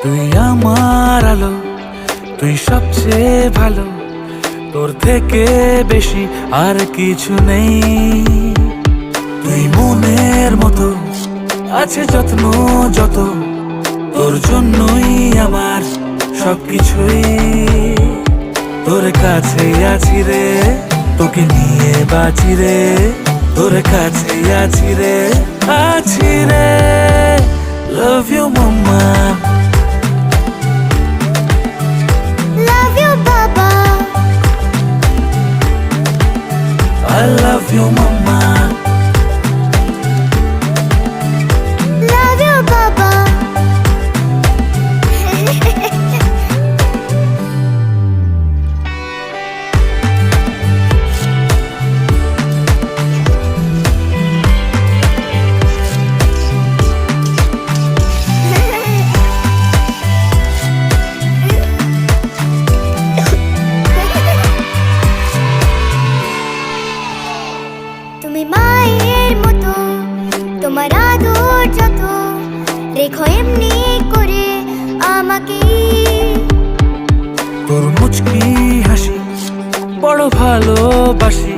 তুই আমার আলো, তুই সবচেয়ে ভালো, তোর থেকে বেশি আর কিছু নেই। তুই মনের মতো আছে যত্ন যত, তোর জন্যই আমার সবকিছুই। তোর কাছে আছি রে, তোকে নিয়ে বাঁচি রে, তোর কাছে আছি রে, আছি রে। Love you mama, Love you, Baba. I love you mama. Love you, Baba. তুমি মায়ের মতো, তোমার আদর যত, রেখো এমনি করে আমাকে। তোর মুচকি হাসি বড় ভালোবাসি।